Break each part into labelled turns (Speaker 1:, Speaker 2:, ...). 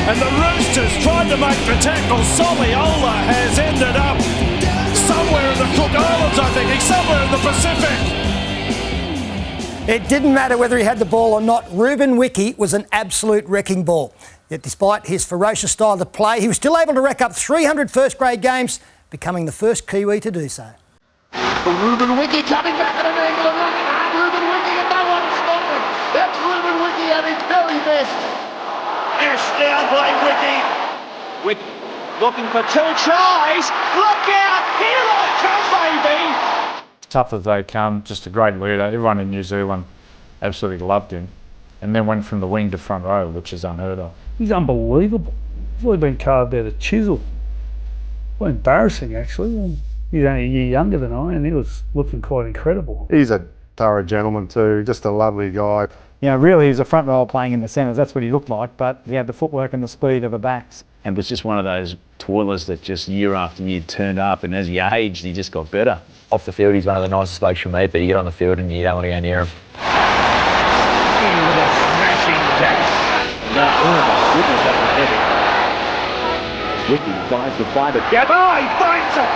Speaker 1: And the Roosters tried to make the tackle. Soliola has ended up somewhere in the Cook Islands, I think. He's somewhere in the Pacific.
Speaker 2: It didn't matter whether he had the ball or not. Ruben Wiki was an absolute wrecking ball. Yet despite his ferocious style of play, he was still able to rack up 300 first-grade games, becoming the first Kiwi to do so.
Speaker 3: Ruben Wiki coming back at an angle and running hard. Ruben Wiki and no one to stop him. That's Ruben Wiki at his very best. Yes, down by Wiki.
Speaker 4: With looking for two tries. Look out! Here I come, baby!
Speaker 5: Tough as they come, just a great leader. Everyone in New Zealand absolutely loved him. And then went from the wing to front row, which is unheard of.
Speaker 6: He's unbelievable. He's really been carved out of chisel. Well, embarrassing, actually. He's only a year younger than I, and he was looking quite incredible.
Speaker 7: He's a thorough gentleman too, just a lovely guy.
Speaker 8: You know, really he was a front rower playing in the centres, that's what he looked like, but he had the footwork and the speed of a backs.
Speaker 9: And was just one of those toilers that just year after year turned up, and as he aged, he just got better.
Speaker 10: Off the field, he's one of the nicest blokes you'll meet, but you get on the field and you don't want to go near him.
Speaker 9: Wiki finds the find it. Oh, he finds it!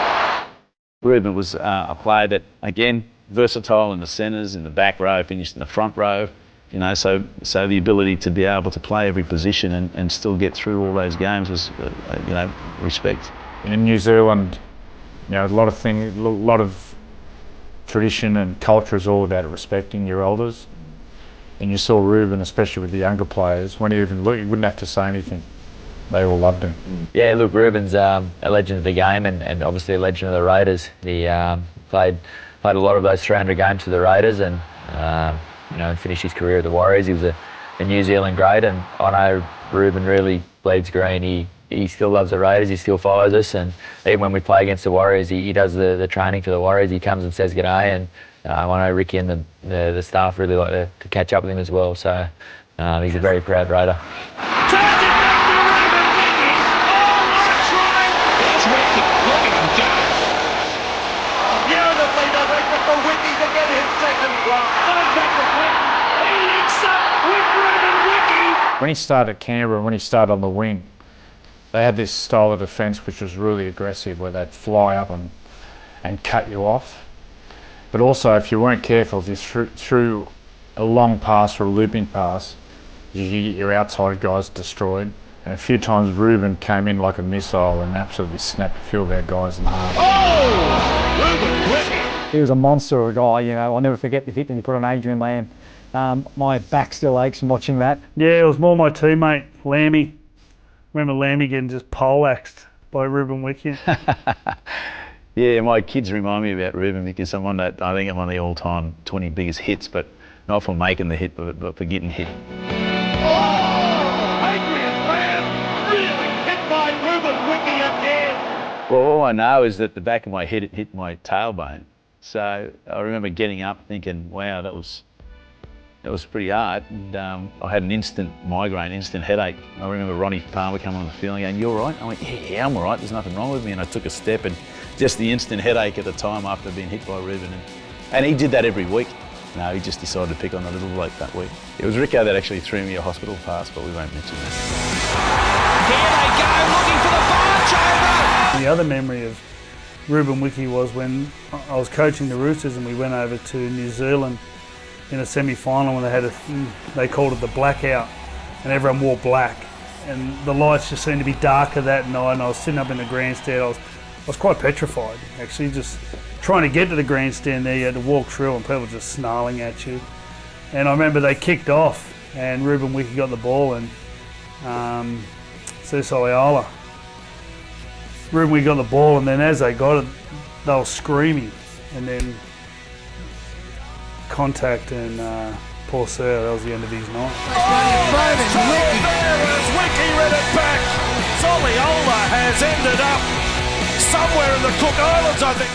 Speaker 9: Ruben was a player that, again, versatile in the centres, in the back row, finished in the front row. You know, so the ability to be able to play every position and still get through all those games was, you know, respect.
Speaker 5: In New Zealand, you know, a lot of tradition and culture is all about respecting your elders. And you saw Ruben, especially with the younger players, when he even looked, he wouldn't have to say anything. They all loved him.
Speaker 10: Yeah, look, Ruben's a legend of the game and obviously a legend of the Raiders. He played a lot of those 300 games for the Raiders and you know, finished his career at the Warriors. He was a New Zealand great, and I know Ruben really bleeds green. He still loves the Raiders, he still follows us, and even when we play against the Warriors, he does the training for the Warriors. He comes and says g'day, and I know Ricky and the staff really like to catch up with him as well, so he's a very proud Raider.
Speaker 5: When he started at Canberra, when he started on the wing, they had this style of defence which was really aggressive, where they'd fly up and cut you off. But also, if you weren't careful, if you threw a long pass or a looping pass, you get your outside guys destroyed. And a few times Ruben came in like a missile and absolutely snapped a few of our guys in half.
Speaker 3: Oh! Ruben Wiki!
Speaker 8: He was a monster of a guy, you know. I'll never forget the hit when he put on Adrian Lamb. My back still aches from watching that.
Speaker 6: Yeah, it was more my teammate, Lammy. Remember Lammy getting just poleaxed by Ruben Wiki.
Speaker 9: Yeah, my kids remind me about Ruben because I'm I think I'm one of the all-time 20 biggest hits, but not for making the hit, but for getting hit.
Speaker 3: Oh! Adrian Lamb really hit by Ruben Wiki again.
Speaker 9: Well, all I know is that the back of my head, it hit my tailbone. So I remember getting up thinking, wow, that was pretty hard. And I had an instant migraine, instant headache. I remember Ronnie Palmer coming on the field and going, "You all right?" I went, yeah, I'm all right. There's nothing wrong with me. And I took a step, and just the instant headache at the time after being hit by Ruben. And he did that every week. No, he just decided to pick on the little bloke that week. It was Rico that actually threw me a hospital pass, but we won't mention that.
Speaker 6: Here they go, looking for the barge over. The other memory of Ruben Wiki was when I was coaching the Roosters and we went over to New Zealand in a semi-final when they called it the blackout, and everyone wore black, and the lights just seemed to be darker that night, and I was sitting up in the grandstand. I was quite petrified, actually, just trying to get to the grandstand there. You had to walk through and people were just snarling at you. And I remember they kicked off and Ruben Wiki got the ball, and Soliola. Ruben Wiki got the ball, and then as they got it, they were screaming, and then contact and poor Sir, that was the end of his night.
Speaker 1: Wiki read it back. Soliola has ended up somewhere in the Cook Islands, I think.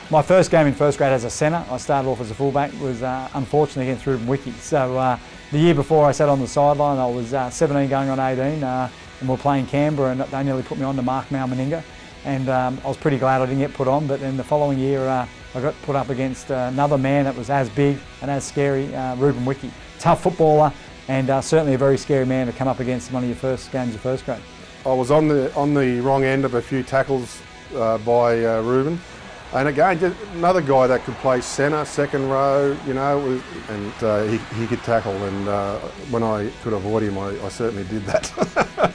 Speaker 8: My first game in first grade as a centre, I started off as a fullback, was unfortunately against Ruben Wiki. So the year before I sat on the sideline, I was 17 going on 18, and we were playing Canberra, and they nearly put me on to Mark Malmaninga. And I was pretty glad I didn't get put on, but then the following year I got put up against another man that was as big and as scary, Ruben Wiki. Tough footballer, and certainly a very scary man to come up against one of your first games of first grade.
Speaker 7: I was on the wrong end of a few tackles by Ruben, and again, just another guy that could play centre, second row, you know, and he could tackle. And when I could avoid him, I certainly did that.